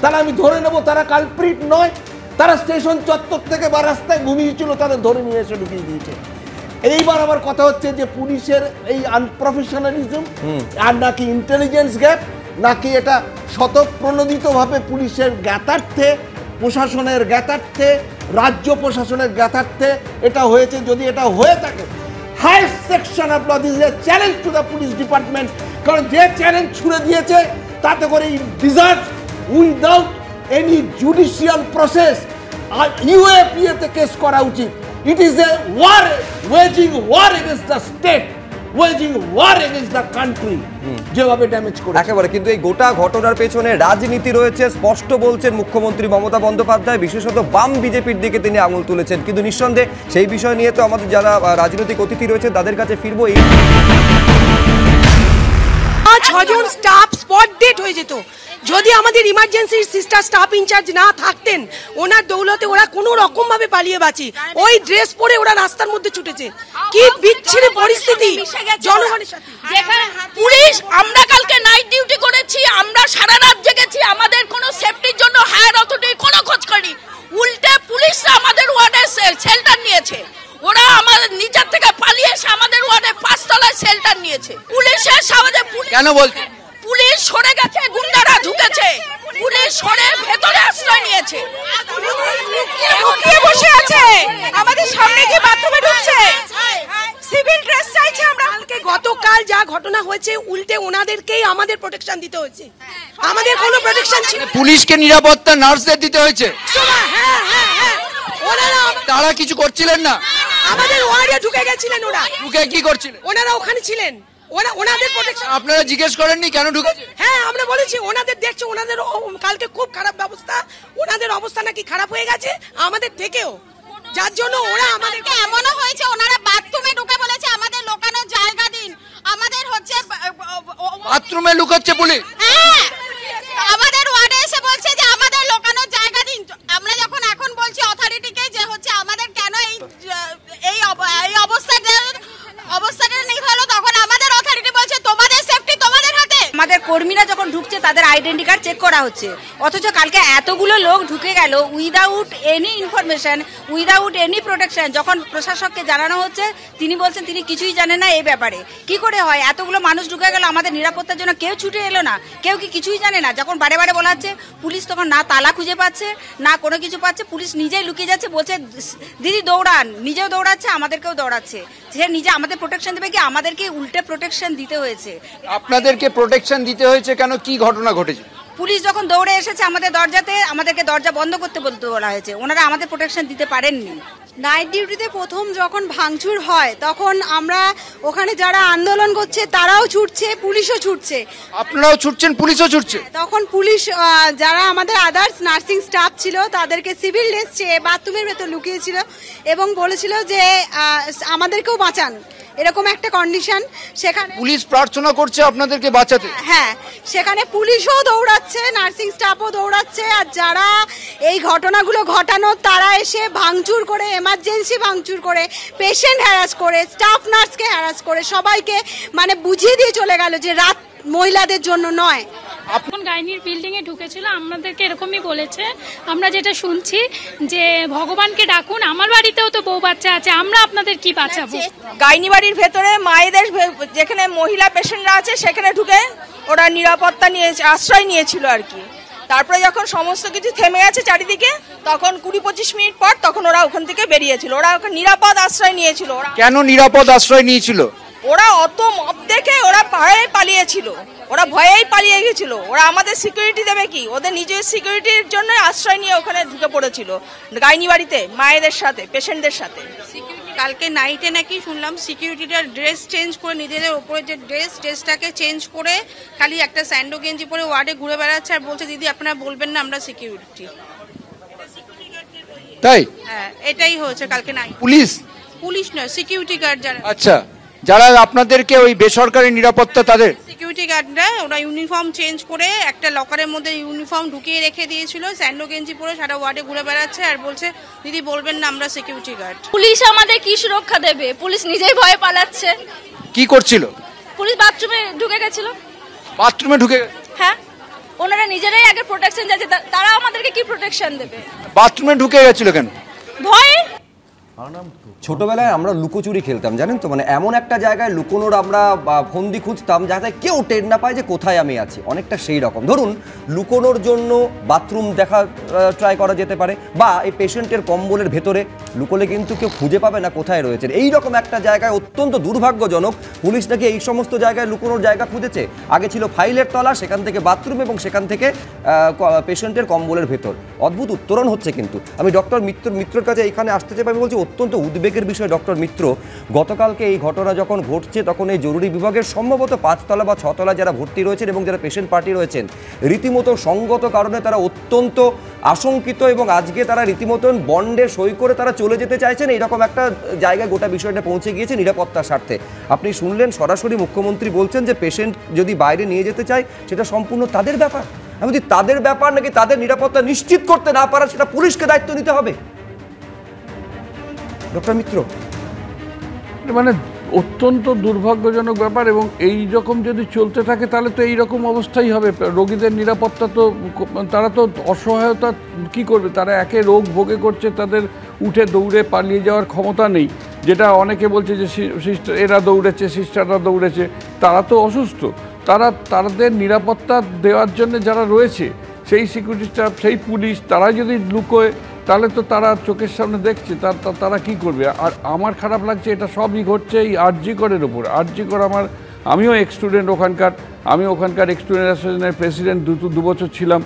Speaker 5: তাহলে আমি ধরে নেব তারা কালপ্রিট নয়। তারা স্টেশন চত্বর থেকে বা রাস্তায় ঘুমিয়েছিল, তাদের ধরে নিয়ে এসে ঢুকিয়ে দিয়েছে। এইবার আবার কথা হচ্ছে যে পুলিশের এই আনপ্রফেশনালিজম আর নাকি ইন্টেলিজেন্স গ্যাপ, নাকি এটা স্বতঃপ্রণোদিতভাবে পুলিশের জ্ঞাতার্থে, প্রশাসনের জ্ঞাতার্থে, রাজ্য প্রশাসনের জ্ঞাতার্থে এটা হয়েছে। যদি এটা হয়ে থাকে, highest section of law, this is a challenge to the police department. কারণ যে চ্যালেঞ্জ ছুড়ে দিয়েছে, তাতে করে deserve without any judicial process আর ইউএপিএতে কেস করা উচিত। It is a war, waging war against the state, waging war against the country, যেভাবে ড্যামেজ করে
Speaker 4: একেবারে। কিন্তু এই গোটা ঘটনার পেছনে রাজনীতি রয়েছে, স্পষ্ট বলছেন মুখ্যমন্ত্রী মমতা বন্দ্যোপাধ্যায়। বিশেষত বাম বিজেপির দিকে তিনি আঙুল তুলেছেন। কিন্তু নিঃসন্দেহে সেই বিষয় নিয়ে তো আমাদের যারা রাজনৈতিক অতিথি রয়েছে তাদের কাছে ফিরবো।
Speaker 6: 5-6 জন স্টাফ স্পট ডেট হয়ে যেত যদি আমাদের ইমার্জেন্সির সিস্টার স্টাফ ইনচার্জ না থাকতেন। ওনার দৌলতে ওরা কোনো রকম ভাবে পালিয়ে বাঁচি, ওই ড্রেস পরে ওরা রাস্তার মধ্যে ছুটেছে। কি বিচ্ছিরি পরিস্থিতি জনগণের সাথে।
Speaker 7: পুলিশ, আমরা কালকে নাইট ডিউটি করেছি, আমরা সারা রাত জেগেছি, আমাদের কোনো সেফটির জন্য হায়ার অথরিটি কোনো খোঁজ করেনি। উল্টে পুলিশরা আমাদের ওয়ার্ডে শেল্টার নিয়েছে। ওরা আমাদের নিচের থেকে পালিয়ে এসে আমাদের ওয়ার্ডে 5 তলায় শেল্টার নিয়েছে। পুলিশের সামনে
Speaker 8: কেন বলতে
Speaker 7: পুলিশ সরে গেছে, গুন্ডারা ঢুকেছে, পুলিশ সরে ভেতরে আশ্রয় নিয়েছে,
Speaker 6: লুকিয়ে বসে আছে আমাদের সামনে গিয়ে বাথরুমে ঢুকছে, সিভিল ড্রেস চাইছে। আমরা গতকাল যা ঘটনা হয়েছে উল্টে ওনাদেরকেই আমাদের প্রোটেকশন দিতে হয়েছে, আমাদের কোনো প্রোটেকশন ছিল।
Speaker 8: পুলিশকে নিরাপত্তা নার্সদের দিতে হয়েছে।
Speaker 6: ওনারা
Speaker 8: তারা কিছু করছিলেন না,
Speaker 6: আমাদের ওয়ার্ডে ঢুকে গেছিলেন। ওরা
Speaker 8: ঢুকে কি করছিলেন?
Speaker 6: ওনারা ওখানে ছিলেন, ওনাদের প্রোটেকশন।
Speaker 8: আপনারা জিজ্ঞেস করেননি কেন ঢুকেছে?
Speaker 6: হ্যাঁ, আমরা বলেছি ওনাদের দেখছে, ওনাদের কালকে খুব খারাপ ব্যবস্থা, ওনাদের অবস্থা নাকি খারাপ হয়ে গেছে আমাদের থেকেও, যার জন্য ওরা আমাদেরকে
Speaker 7: এমনও হয়েছে ওনারা বাথরুমে ঢুকে বলেছে আমাদের লোকানোর জায়গা দিন, আমাদের হচ্ছে
Speaker 8: বাথরুমে লুকাচ্ছে পুলিশ।
Speaker 7: হ্যাঁ, আমাদের ওয়ার্ডে এসে বলছে যে আমাদের লোকানোর জায়গা দিন। আমরা যখন এখন বলছি অথরিটিকে যে হচ্ছে আমাদের কেন এই অবস্থাটা নেই হলো, তখন আমাদের অথরিটি বলছে তোমাদের সেফটি তোমাদের হাতে।
Speaker 9: আমাদের কর্মীরা যখন ঢুকছে তাদের আইডেন্টি কার্ড চেক করা হচ্ছে, অথচ কালকে এতগুলো লোক ঢুকে গেল without any information, without any protection. যখন প্রশাসককে জানানো হচ্ছে তিনি বলছেন তিনি কিছুই জানেন না এই ব্যাপারে। কি করে হয়? এতগুলো মানুষ ঢুকে গেল, আমাদের নিরাপত্তার জন্য কেউ ছুটে এলো না, কেউ কি কিছুই জানে না? যখন বারে বারে বলা হচ্ছে, পুলিশ তখন না তালা খুঁজে পাচ্ছে না কোনো কিছু পাচ্ছে, পুলিশ নিজেই লুকিয়ে যাচ্ছে, বলছে দিদি দৌড়ান, নিজেও দৌড়াচ্ছে আমাদেরকেও দৌড়াচ্ছে। সে নিজে আমাদের প্রোটেকশন দেবে কি, আমাদেরকে উল্টে প্রোটেকশন দিতে হয়েছে।
Speaker 8: আপনাদেরকে প্রোটেকশন দিতে হয়েছে কেন? কি ঘটনা ঘটেছে?
Speaker 9: পুলিশ যখন দৌড়ে এসেছে আমাদের দরজাতে, আমাদেরকে দরজা বন্ধ করতে বলতে বলা হয়েছে, ওনারা আমাদের প্রোটেকশন দিতে পারেননি।
Speaker 6: নাইট ডিউটিতে প্রথম যখন ভাঙচুর হয় তখন আমরা ওখানে যারা আন্দোলন করছে তারাও ছুটছে, পুলিশও ছুটছে।
Speaker 8: আপনারাও ছুটছেন, পুলিশও ছুটছে।
Speaker 6: তখন পুলিশ যারা আমাদের আদার্স নার্সিং স্টাফ ছিল তাদেরকে সিভিল ড্রেস চেয়ে বাথরুমের ভেতর লুকিয়েছিল এবং বলেছিল যে আমাদেরকেও বাঁচান, এরকম একটা কন্ডিশন। সেখানে
Speaker 8: পুলিশ প্রার্থনা করছে আপনাদেরকে বাঁচাতে।
Speaker 6: হ্যাঁ, সেখানে পুলিশও দৌড়াচ্ছে, নার্সিং স্টাফও দৌড়াচ্ছে, আর যারা এই ঘটনাগুলো ঘটানো তারা এসে ভাঙচুর করে, এমার্জেন্সি ভাঙচুর করে, পেশেন্ট হ্যারাস করে, স্টাফ নার্সকে হ্যারাস করে, সবাইকে মানে বুঝিয়ে দিয়ে চলে গেল যে রাত মহিলাদের জন্য নয়।
Speaker 10: এখন গাইনির বিল্ডিং এ ঢুকেছিল, আমাদেরকে এরকমই বলেছে। আমরা যেটা শুনছি যে ভগবানকে ডাকুন, আমার বাড়িতেও তো বউ বাচ্চা আছে, আমরা আপনাদের কি বাঁচাবো।
Speaker 7: গাইনি বাড়ির ভেতরে মায়েদের যেখানে মহিলা পেশেন্টরা আছে সেখানে ঢুকে ওরা নিরাপত্তা নিয়ে আশ্রয় নিয়েছিল আর কি। তারপরে যখন সমস্ত কিছু থেমে গেছে চারিদিকে, তখন 20-25 মিনিট পর তখন ওরা ওখান থেকে বেরিয়েছিল। ওরা ওখানে নিরাপদ আশ্রয় নিয়েছিল। ওরা
Speaker 8: কেন নিরাপদ আশ্রয় নিয়েছিল?
Speaker 7: ওরা অত মব দেখে ওরা ভয়ে পালিয়েছিল, ওরা ভয়েই পালিয়ে গেছিল। ওরা আমাদের সিকিউরিটি দেবে কি, ওদের নিজের সিকিউরিটির জন্য আশ্রয় নিয়ে ওখানে ঢুকে পড়েছিল গাইনি বাড়িতে মায়েদের সাথে, পেশেন্টদের সাথে।
Speaker 6: কালকে নাইটে নাকি শুনলাম সিকিউরিটিটার ড্রেস চেঞ্জ করে, নিজেদের ওপরে যে ড্রেসটাকে চেঞ্জ করে খালি একটা স্যান্ডো গেঞ্জি পরে ওয়ার্ডে ঘুরে বেড়াচ্ছে আর বলছে দিদি আপনারা বলবেন না আমরা সিকিউরিটি।
Speaker 8: তাই?
Speaker 6: হ্যাঁ, এটাই হয়েছে কালকে নাইট।
Speaker 8: পুলিশ
Speaker 6: নয়, সিকিউরিটি গার্ড যারা।
Speaker 8: আচ্ছা, যারা আপনাদেরকে ওই বেসরকারি নিরাপত্তা তাদের
Speaker 6: সিকিউরিটি গার্ডরা ওরা ইউনিফর্ম চেঞ্জ করে একটা লকারের মধ্যে ইউনিফর্ম ঢুকিয়ে রেখে দিয়েছিল, স্যান্ডো গেঞ্জি পরে সারা ওয়ার্ডে ঘুরে বেড়াচ্ছে আর বলছে দিদি বলবেন না আমরা সিকিউরিটি গার্ড।
Speaker 3: পুলিশ আমাদের কি সুরক্ষা দেবে? পুলিশ নিজেই ভয়ে পালাচ্ছে।
Speaker 8: কি করছিল?
Speaker 3: পুলিশ বাথরুমে ঢুকে গেছিল।
Speaker 8: বাথরুমে ঢুকে?
Speaker 3: হ্যাঁ, ওনারা নিজেরাই আগে প্রোটেকশন চাইছে, তারা আমাদেরকে কি প্রোটেকশন দেবে?
Speaker 8: বাথরুমে ঢুকে গেছিল কেন?
Speaker 3: ভয়ে।
Speaker 4: ছোটবেলায় আমরা লুকোচুরি খেলতাম, জানেন তো, মানে এমন একটা জায়গায় লুকোনোর আমরা ফন্দি খুঁজতাম যাতে কেউ টের না পায় যে কোথায় আমি আছি, অনেকটা সেই রকম। ধরুন লুকোনোর জন্য বাথরুম দেখা ট্রাই করা যেতে পারে, বা এই পেশেন্টের কম্বলের ভেতরে লুকোলে কিন্তু কেউ খুঁজে পাবে না কোথায় রয়েছে। এই রকম একটা জায়গায় অত্যন্ত দুর্ভাগ্যজনক পুলিশ নাকি এই সমস্ত জায়গায় লুকোনোর জায়গা খুঁজেছে। আগে ছিল ফাইলের তলা, সেখান থেকে বাথরুম এবং সেখান থেকে পেশেন্টের কম্বলের ভেতর। অদ্ভুত উত্তরণ হচ্ছে। কিন্তু আমি ডক্টর মিত্রর কাছে এখানে আসতে চাই, আমি বলছি অত্যন্ত উদ্বেগের বিষয় ডক্টর মিত্র, গতকালকে এই ঘটনা যখন ঘটছে তখন এই জরুরি বিভাগের সম্ভবত 5 তলা বা 6 তলা যারা ভর্তি রয়েছেন এবং যারা পেশেন্ট পার্টি রয়েছেন রীতিমতো সঙ্গত কারণে তারা অত্যন্ত আশঙ্কিত এবং আজকে তারা রীতিমতন বন্ডে সই করে তারা চলে যেতে চাইছেন। এইরকম একটা জায়গায় গোটা বিষয়টা পৌঁছে গিয়েছে নিরাপত্তার স্বার্থে। আপনি শুনলেন সরাসরি মুখ্যমন্ত্রী বলছেন যে পেশেন্ট যদি বাইরে নিয়ে যেতে চায় সেটা সম্পূর্ণ তাদের ব্যাপার। আমি বলছি তাদের ব্যাপার নাকি তাদের নিরাপত্তা নিশ্চিত করতে না পারা সেটা পুলিশকে দায়িত্ব নিতে হবে? ডক্টর মিত্র,
Speaker 11: মানে অত্যন্ত দুর্ভাগ্যজনক ব্যাপার, এবং এই রকম যদি চলতে থাকে তাহলে তো এই রকম অবস্থাই হবে। রোগীদের নিরাপত্তা তো, তারা তো অসহায়তা কি করবে, তারা একে রোগ ভোগে করছে, তাদের উঠে দৌড়ে পালিয়ে যাওয়ার ক্ষমতা নেই। যেটা অনেকে বলছে যে সিস্টার এরা দৌড়েছে, সিস্টাররা দৌড়েছে, তারা তো অসুস্থ। তাদের নিরাপত্তা দেওয়ার জন্য যারা রয়েছে সেই সিকিউরিটি স্টাফ, সেই পুলিশ, তারা যদি লুকোয় তাহলে তো তারা চোখের সামনে দেখছে, তারা কি করবে? আর আমার খারাপ লাগছে এটা সবই ঘটছে এই আরজি করের ওপর। আরজি কর আমিও এক্স স্টুডেন্ট ওখানকার, আমি ওখানকার এক্স স্টুডেন্ট অ্যাসোসিয়েশনের প্রেসিডেন্ট 2 বছর ছিলাম,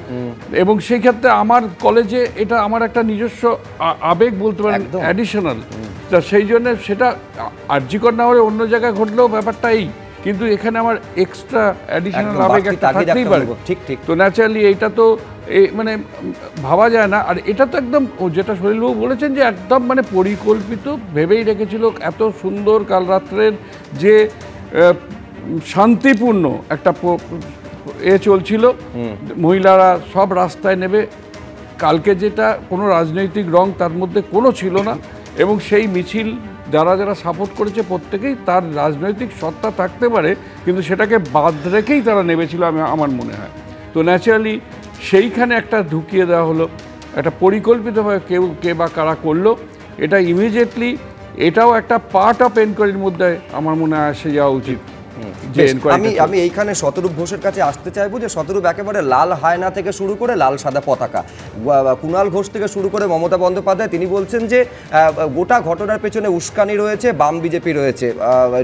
Speaker 11: এবং সেই ক্ষেত্রে আমার কলেজে এটা আমার একটা নিজস্ব আবেগ বলতে পারেন, অ্যাডিশনাল। তা সেই জন্য সেটা আরজি কর না হলে অন্য জায়গায় ঘটলেও ব্যাপারটা এই, কিন্তু এখানে আমার এক্সট্রা অ্যাডিশনাল আবেগ একটা থাকতেই পারে।
Speaker 4: ঠিক ঠিক।
Speaker 11: তো ন্যাচারালি এইটা তো মানে ভাবা যায় না। আর এটা তো একদম যেটা সলিলবাবু বলেছেন যে একদম মানে পরিকল্পিত ভেবেই রেখেছিল। এত সুন্দর কাল রাত্রের যে শান্তিপূর্ণ একটা চলছিল, মহিলারা সব রাস্তায় নেবে, কালকে যেটা কোনো রাজনৈতিক রং তার মধ্যে কোনো ছিল না, এবং সেই মিছিল যারা যারা সাপোর্ট করেছে প্রত্যেকেই তার রাজনৈতিক সত্তা থাকতে পারে কিন্তু সেটাকে বাদ রেখেই তারা নেমেছিল আমার মনে হয়। তো ন্যাচারালি সেইখানে একটা ঢুকিয়ে দেওয়া হলো, একটা পরিকল্পিতভাবে কে বা কারা করলো, এটা ইমিডিয়েটলি এটাও একটা পার্ট অফ এনকোয়ারির মধ্যে আমার মনে হয় আসে যাওয়া উচিত।
Speaker 4: আমি এইখানে শতরূপ ঘোষের কাছে আসতে চাইবো যে শতরূপ একেবারে লাল হায়না থেকে শুরু করে লাল সাদা পতাকা, কুণাল ঘোষ থেকে শুরু করে মমতা বন্দ্যোপাধ্যায় তিনি বলছেন যে গোটা ঘটনার পেছনে উস্কানি রয়েছে, বাম বিজেপি রয়েছে,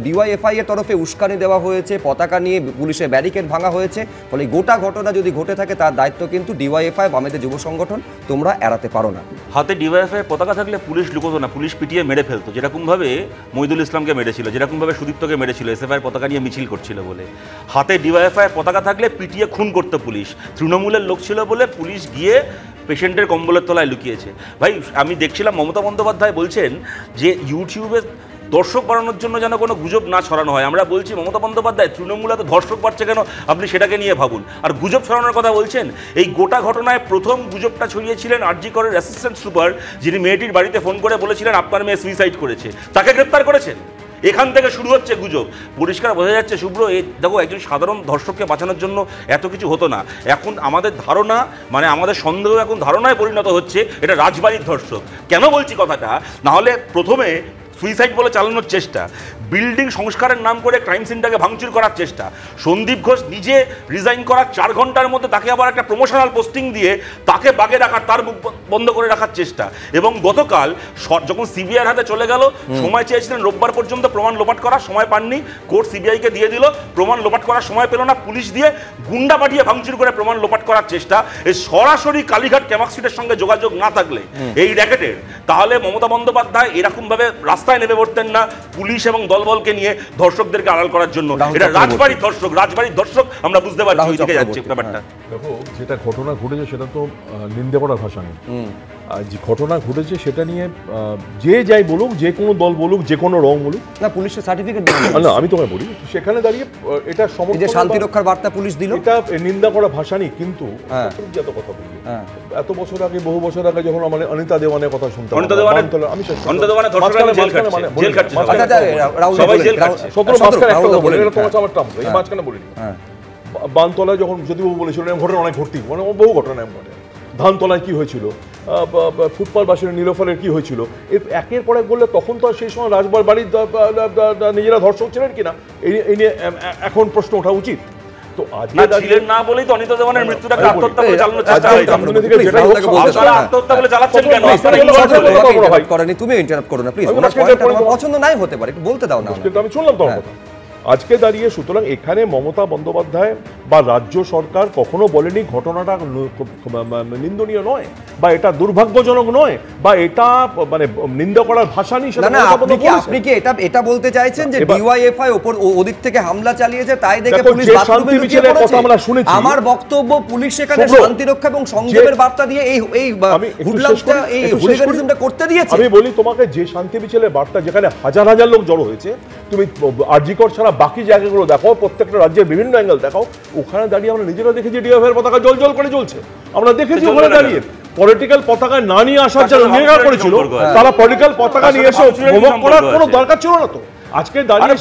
Speaker 4: ডিওয়াইএফআই এর তরফে উস্কানি দেওয়া হয়েছে, পতাকা নিয়ে পুলিশের ব্যারিকেড ভাঙা হয়েছে, ফলে গোটা ঘটনা যদি ঘটে থাকে তার দায়িত্ব কিন্তু ডিওয়াইএফআই, বামেদের যুব সংগঠন, তোমরা এড়াতে পারো না।
Speaker 12: হাতে ডিওয়াইএফআই পতাকা থাকলে পুলিশ লুকোতো না, পুলিশ পিটিয়ে মেরে ফেলতো, যেরকমভাবে মহিদুল ইসলামকে মেরেছিল, যেরকমভাবে সুদীপ্তকে মেরেছিল এসএফআই পতাকা নিয়ে মিছিল করছিল বলে। হাতে ডিওয়াইএফআই পতাকা থাকলে পিটিয়ে খুন করতো পুলিশ। তৃণমূলের লোক ছিল বলে পুলিশ গিয়ে পেশেন্টের কম্বলের তলায় লুকিয়েছে। ভাই আমি দেখছিলাম মমতা বন্দ্যোপাধ্যায় বলছেন যে ইউটিউবে দর্শক বাড়ানোর জন্য যেন কোনো গুজব না ছড়ানো হয়। আমরা বলছি মমতা বন্দ্যোপাধ্যায় তৃণমূল এত ধর্ষক বাড়ছে কেন, আপনি সেটাকে নিয়ে ভাবুন। আর গুজব ছড়ানোর কথা বলছেন, এই গোটা ঘটনায় প্রথম গুজবটা ছড়িয়েছিলেন আরজি করের অ্যাসিস্ট্যান্ট সুপার, যিনি মেয়েটির বাড়িতে ফোন করে বলেছিলেন আপনার মেয়ে সুইসাইড করেছে, তাকে গ্রেপ্তার করেছেন। এখান থেকে শুরু হচ্ছে গুজব। পরিষ্কার বোঝা যাচ্ছে শুভ্র, দেখো একজন সাধারণ ধর্ষককে বাঁচানোর জন্য এত কিছু হতো না। এখন আমাদের ধারণা, মানে আমাদের সন্দেহ এখন ধারণায় পরিণত হচ্ছে এটা রাজবাড়ির ধর্ষক। কেন বলছি কথাটা, না হলে প্রথমে সুইসাইড বলে চালানোর চেষ্টা, বিল্ডিং সংস্কারের নাম করে ক্রাইম সিনটাকে ভাঙচুর করার চেষ্টা, সন্দীপ ঘোষ নিজে রিজাইন করার 4 ঘন্টার মধ্যে তাকে আবার একটা প্রমোশনাল পোস্টিং দিয়ে তাকে বাগে রাখার, তার মুখ বন্ধ করে রাখার চেষ্টা। এবং গতকাল যখন সিবিআইয়ের হাতে চলে গেল, সময় চেয়েছিলেন রোববার পর্যন্ত প্রমাণ লোপাট করার, সময় পাননি, কোর্ট সিবিআইকে দিয়ে দিল, প্রমাণ লোপাট করার সময় পেল না, পুলিশ দিয়ে গুন্ডা পাঠিয়ে ভাঙচুর করে প্রমাণ লোপাট করার চেষ্টা। এই সরাসরি কালীঘাট ক্যামাক স্ট্রিটের সঙ্গে যোগাযোগ না থাকলে এই র্যাকেটের, তাহলে মমতা বন্দ্যোপাধ্যায় এরকমভাবে রাস্তায় নেমে পড়তেন না পুলিশ এবং দলবলকে নিয়ে ধর্ষকদেরকে আড়াল করার জন্য। এটা রাজবাড়ির ধর্ষক, রাজবাড়ির ধর্ষক আমরা বুঝতে পারছি ওই দিকে যাচ্ছে ব্যাপারটা।
Speaker 13: দেখো যেটা ঘটনা ঘটেছে সেটা তো নিন্দে করার ভাষা নেই। আর যে ঘটনা ঘটেছে সেটা নিয়ে যে যাই বলুক, যে কোনো দল বলুক, যে কোনো রং বলুক,
Speaker 4: না পুলিশের সার্টিফিকেট
Speaker 13: না আমি তোমায় বলি, সেখানে দাঁড়িয়ে এটা সমর্থন,
Speaker 4: যে শান্তি রক্ষার বার্তা পুলিশ দিল,
Speaker 13: এটা নিন্দা করা ভাষা নেই। কিন্তু যত কথা বলি, এত বছর আগে, বহু বছর আগে যখন আমার অনিতা দেওয়ানের কথা শুনতাম, আমি মাঝখানে বলিনি, বানতলায় যখন যদিবাবু বলেছিল ঘটনা অনেক ঘটতি, মানে বহু ঘটনা ঘটে, ধানতলায় কি হয়েছিল, ফুটবলবাসীর নীলোফারের কি হয়েছিল, একের পর এক বললে তখন তো সেই সময় রাজবার বাড়ির নিজেরা ধর্ষক ছিলেন কিনা এই নিয়ে এখন প্রশ্ন ওঠা উচিত। তো আজকে ছিলেন না বলেই তো অনিতা দেওয়ানের মৃত্যুটাকে আত্মহত্যা বলে চালানোর চেষ্টা হয়েছে। আত্মহত্যা বলে চালাচ্ছেন কেন?
Speaker 4: করেনি, তুমি ইন্টারাপ্ট করো না প্লিজ, পছন্দ নাই হতে পারে, একটু বলতে দাও না।
Speaker 13: কিন্তু আমি শুনলাম তোমার কথা আজকে দাঁড়িয়ে। সুতরাং এখানে মমতা বন্দ্যোপাধ্যায় বা রাজ্য সরকার কখনো বলেনি ঘটনাটা নিন্দনীয় নয় বা এটা দুর্ভাগ্যজনক নয় বা এটা মানে নিন্দা করার ভাষা নেই।
Speaker 4: আপনি কি এটা বলতে চাইছেন যে ডিওয়াইএফআই ওপর ওদিক থেকে হামলা চালিয়েছে তাই দেখে পুলিশ বাথরুমে লুকিয়ে পড়েছে? আমার বক্তব্য, পুলিশ সেখানে শান্তি রক্ষা এবং সংযমের বার্তা দিয়ে এই হুলিগানিজমটা করতে দিয়েছে।
Speaker 13: আমি বলি তোমাকে, যে শান্তি মিছিলের বার্তা যেখানে হাজার হাজার লোক জড়ো হয়েছে, তুমি আরজিকর ছাড়া বাকি জায়গাগুলো দেখো, প্রত্যেকটা রাজ্যের বিভিন্ন অ্যাঙ্গেল দেখাও, ওখানে দাঁড়িয়ে আমরা নিজেরা দেখেছি ডিওএফআই এর পতাকা জল জল করে জ্বলছে। আমরা দেখেছি ওখানে দাঁড়িয়ে পলিটিক্যাল পতাকা না নিয়ে আসার জন্য অঙ্গীকার করেছিল, তারা পলিটিক্যাল পতাকা নিয়ে এসে প্রভোগ করার কোনো দরকার ছিল না। তো আজকে দাঁড়িয়ে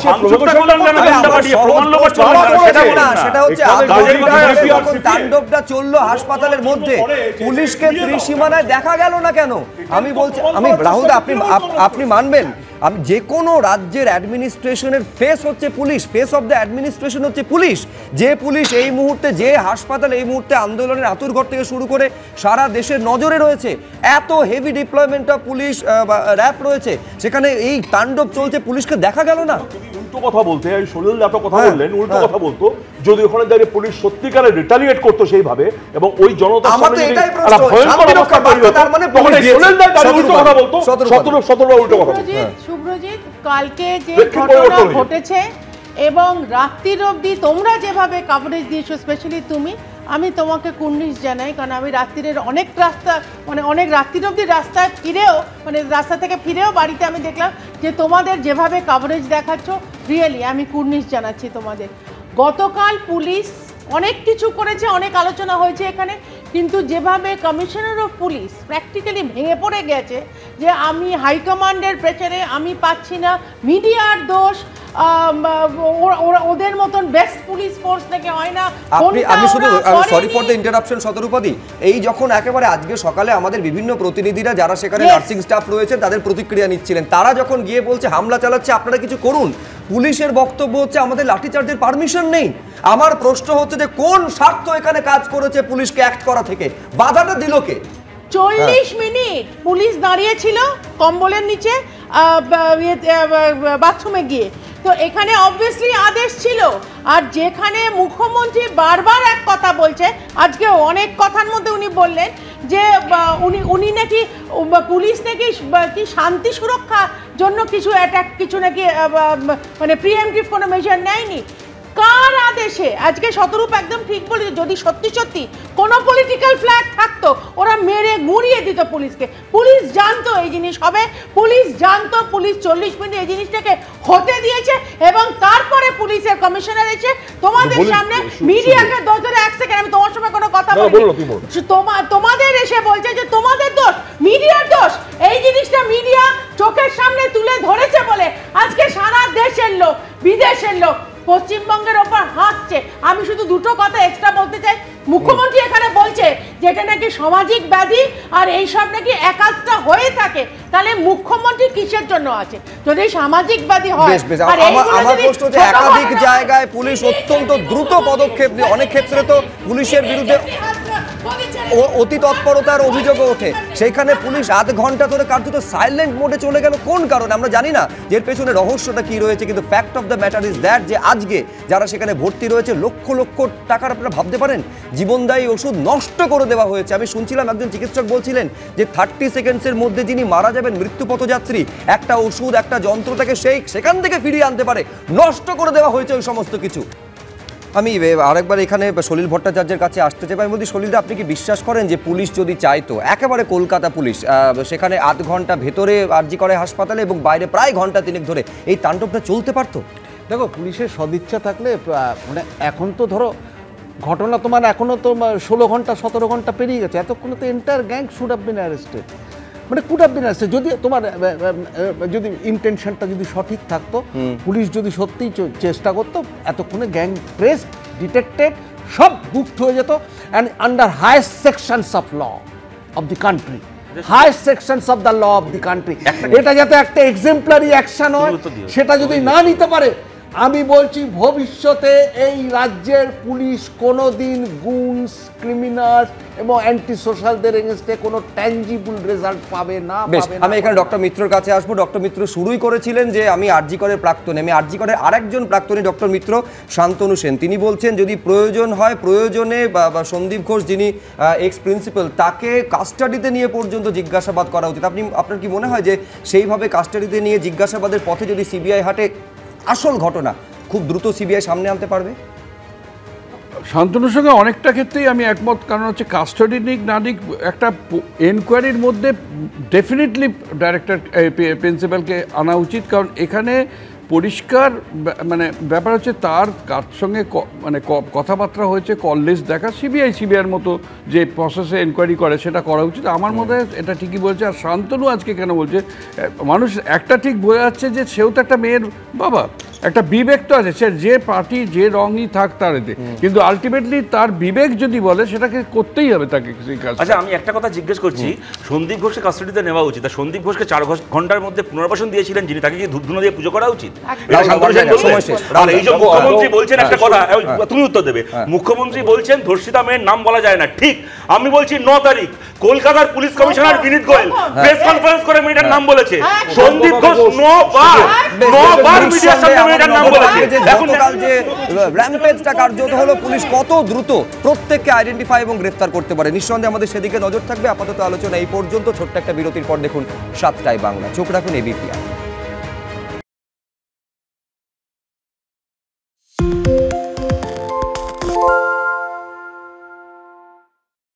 Speaker 4: তাণ্ডবটা চললো হাসপাতালের মধ্যে, পুলিশকে ত্রিসীমানায় দেখা গেল না কেন? আমি বলছি, আমি রাহুল দা, আপনি মানবেন যে কোনো রাজ্যের অ্যাডমিনিস্ট্রেশনের ফেস হচ্ছে police, face of the administration হচ্ছে পুলিশ। যে পুলিশ এই মুহূর্তে, যে হাসপাতাল এই মুহূর্তে আন্দোলনের আতুরঘর থেকে শুরু করে সারা দেশের নজরে রয়েছে, এত হেভি ডিপ্লয়মেন্ট অফ পুলিশ র্যাপ রয়েছে, সেখানে এই তাণ্ডব চলছে, পুলিশকে দেখা গেল না।
Speaker 13: উল্টো কথা বলতে, সলিল এত কথা বললেন, উল্টো কথা বলতো, যদি ওখানে দাঁড়িয়ে পুলিশ সত্যিকারে রিটালিয়েট করতো সেইভাবে এবং ওই জনতার সামনে
Speaker 14: শুভ্রজিৎ, কালকে যে ঘটনা ঘটেছে এবং রাত্রির অবধি তোমরা যেভাবে কভারেজ দিয়েছো, স্পেশালি তুমি, আমি তোমাকে কুর্নিশ জানাই, কারণ আমি রাত্রির অনেক রাত্রির অবধি রাস্তায় ফিরেও, রাস্তা থেকে ফিরেও বাড়িতে আমি দেখলাম যে তোমাদের যেভাবে কভারেজ দেখাচ্ছ, রিয়েলি আমি কুর্নিশ জানাচ্ছি তোমাদের। গতকাল পুলিশ অনেক কিছু করেছে, অনেক আলোচনা হয়েছে এখানে, কিন্তু যেভাবে কমিশনার অফ পুলিশ প্র্যাকটিক্যালি ভেঙে পড়ে গেছে যে আমি হাইকমান্ডের প্রেসারে আমি পাচ্ছি না, মিডিয়ার দোষ, ওদের মতন বেস্ট পুলিশ ফোর্স থেকে হয় না।
Speaker 4: আমি শুধু সরি ফর দ্য ইন্টারাপশন শতরূপদি, এই যখন একেবারে আজকে সকালে আমাদের বিভিন্ন প্রতিনিধিরা যারা সেখানে নার্সিং স্টাফ রয়েছে তাদের প্রতিক্রিয়া নিচ্ছিলেন, তারা যখন গিয়ে বলছে হামলা চালাচ্ছে, আপনারা কিছু করুন, পুলিশের বক্তব্য হচ্ছে আমাদের লাঠিচার্জের পারমিশন নেই। আমার প্রশ্ন হচ্ছে যে কোন স্বার্থ এখানে কাজ করেছে পুলিশকে অ্যাক্ট করা থেকে? বাধাটা দিল কে?
Speaker 14: 40 মিনিট পুলিশ দাঁড়িয়েছিল কম্বলের নিচে বাথরুমে গিয়ে, তো এখানে অবভিয়াসলি আদেশ ছিল। আর যেখানে মুখ্যমন্ত্রী বারবার এক কথা বলছে, আজকে অনেক কথার মধ্যে উনি বললেন যে উনি নাকি পুলিশ নাকি কি শান্তি সুরক্ষার জন্য কিছু অ্যাটাক, কিছু নাকি মানে প্রিএমটিভ কোনো মেজার নেয়নি। কার আদেশে? আজকে শতরূপ একদম ঠিক বলেছে, যদি সত্যি সত্যি কোনো পলিটিক্যাল ফ্ল্যাগ থাকতো ওরা মেরে গুঁড়িয়ে দিত পুলিশকে। পুলিশ জানতো এই জিনিস হবে, পুলিশ জানতো, পুলিশ 40 মিনিট এই জিনিসটাকে হতে দিয়েছে এবং তারপরে পুলিশের কমিশনার এসে তোমাদের সামনে মিডিয়াকে ধরে 1 সেকেন্ড, আমি তোমার সময় কোনো কথা বলিনি, তোমাদের এসে বলছে যে তোমাদের দোষ, মিডিয়ার দোষ। এই জিনিসটা মিডিয়া চোখের সামনে তুলে ধরেছে বলে আজকে সারা দেশের লোক, বিদেশের লোক পশ্চিমবঙ্গের ওপর হাসছে। আমি শুধু দুটো কথা এক্সট্রা বলতে চাই, মুখ্যমন্ত্রী এখানে বলছে যেটা নাকি সামাজিক ব্যাধি আর এইসব নাকি একাধটা হয়ে থাকে, তাহলে মুখ্যমন্ত্রী কিসের জন্য আছে যদি সামাজিক ব্যাধি হয়?
Speaker 4: আমার প্রশ্ন হচ্ছে একাধিক জায়গায় পুলিশ অত্যন্ত দ্রুত পদক্ষেপ নিয়ে, অনেক ক্ষেত্রে তো পুলিশের বিরুদ্ধে অতি তৎপরতার অভিযোগও ওঠে, সেইখানে পুলিশ আধ ঘন্টা ধরে কার্যত সাইলেন্ট মোডে চলে গেল কোন কারণে আমরা জানি না, এর পেছনে রহস্যটা কি রয়েছে। কিন্তু fact of the matter is that যে আজকে যারা সেখানে ভর্তি রয়েছে লক্ষ লক্ষ টাকার, আপনারা ভাবতে পারেন জীবনদায়ী ওষুধ নষ্ট করে দেওয়া হয়েছে। আমি শুনছিলাম একজন চিকিৎসক বলছিলেন যে 30 সেকেন্ডসের মধ্যে যিনি মারা যাবেন, মৃত্যুপথযাত্রী, একটা ওষুধ একটা যন্ত্র তাকে সেখান থেকে ফিরিয়ে আনতে পারে, নষ্ট করে দেওয়া হয়েছে ওই সমস্ত কিছু। আমি আরেকবার এখানে সলিল ভট্টাচার্যের কাছে আসতে চাই। আমি বলছি সলিলদা, আপনি কি বিশ্বাস করেন যে পুলিশ যদি চাইতো, একেবারে কলকাতা পুলিশ সেখানে আধ ঘন্টা ভেতরে আরজি করে হাসপাতালে এবং বাইরে প্রায় ঘন্টা 3 ধরে এই তাণ্ডবটা চলতে পারতো?
Speaker 5: দেখো, পুলিশের সদিচ্ছা থাকলে, মানে এখন তো ধরো ঘটনা তোমার এখনো তো 16 ঘন্টা 17 ঘন্টা পেরিয়ে গেছে, এতক্ষণে তো entire gang should have been arrested, মানে কুড হ্যাভ বিন অ্যারেস্টেড। যদি তোমার যদি ইন্টেনশনটা যদি সঠিক থাকতো, পুলিশ যদি সত্যিই চেষ্টা করতো, এতক্ষণে গ্যাং প্রেস ডিটেক্টেড, সব গুপ্ত হয়ে যেত, and under highest sections of law of the country, highest sections of the law of the country, এটা যাতে একটা এক্সাম্পলারি অ্যাকশন হয়, সেটা যদি না নিতে পারে, আমি বলছি ভবিষ্যতে এই রাজ্যের পুলিশ কোনোদিন গুনস, ক্রিমিনালস এবং অ্যান্টি সোশ্যালদের এগেনস্টে কোনো ট্যাঞ্জিবল রেজাল্ট পাবে না।
Speaker 4: বেশ, আমি এখানে ডক্টর মিত্রর কাছে আসবো। ডক্টর মিত্র শুরুই করেছিলেন যে আমি আরজি করের প্রাক্তনী, আমি আরজি করের আরেকজন প্রাক্তনী ডক্টর মিত্র শান্তনু সেন, তিনি বলছেন যদি প্রয়োজন হয়, প্রয়োজনে বা সন্দীপ ঘোষ যিনি এক্স প্রিন্সিপাল তাকে কাস্টাডিতে নিয়ে পর্যন্ত জিজ্ঞাসাবাদ করা উচিত। আপনার কি মনে হয় যে সেইভাবে কাস্টাডিতে নিয়ে জিজ্ঞাসাবাদের পথে যদি সিবিআই হাঁটে আসল ঘটনা খুব দ্রুত সিবিআই সামনে আনতে পারবে?
Speaker 11: শান্তনুর সঙ্গে অনেকটা ক্ষেত্রেই আমি একমত, কারণ হচ্ছে কাস্টাডি নিক না নিক একটা এনকোয়ারির মধ্যে ডেফিনেটলি ডাইরেক্টর প্রিন্সিপালকে আনা উচিত, কারণ এখানে পরিষ্কার মানে ব্যাপার হচ্ছে তার কার সঙ্গে মানে কথাবার্তা হয়েছে, কল লিস্ট দেখা, সিবিআইয়ের মতো যে প্রসেসে এনকোয়ারি করে সেটা করা উচিত। আমার মনে হয় এটা ঠিকই বলছে। আর শান্তনু আজকে কেন বলছে, মানুষ একটা ঠিক বোঝা যাচ্ছে যে সেও তো একটা মেয়ের বাবা, একটা বিবেক তো আছে, সে যে পার্টি যে রঙই থাক তার এতে, কিন্তু আলটিমেটলি তার বিবেক যদি বলে সেটাকে করতেই হবে তাকে সেই কাজ।
Speaker 12: আচ্ছা, আমি একটা কথা জিজ্ঞেস করছি, সন্দীপ ঘোষকে কাস্টাডিতে নেওয়া উচিত, সন্দীপ ঘোষকে 4 ঘন্টার মধ্যে পুনর্বাসন দিয়েছিলেন যিনি, তাকে কি ধূপধুনো দিয়ে পুজো করা উচিত? এই যে মুখ্যমন্ত্রী বলছেন একটা কথা, তুমি উত্তর দেবে। মুখ্যমন্ত্রী বলছেন ধর্ষিতা মেয়ের নাম বলা যায় না, ঠিক। আমি বলছি 9 তারিখ কলকাতার পুলিশ কমিশনার বিনীত গোয়েল প্রেস কনফারেন্স করে মেয়েটার নাম বলেছে। সন্দীপ ঘোষ 9 বার মিডিয়ার সামনে মেয়েটার নাম বলেছে।
Speaker 4: গতকাল যে র্যাম্পেজটা কার্যত হলো, পুলিশ কত দ্রুত প্রত্যেককে আইডেন্টিফাই এবং গ্রেফতার করতে পারে, নিঃসন্দেহে আমাদের সেদিকে নজর থাকবে। আপাতত আলোচনা এই পর্যন্ত। ছোট্ট একটা বিরতির পর দেখুন 7টায় বাংলা। চোখ রাখুন এবিপি।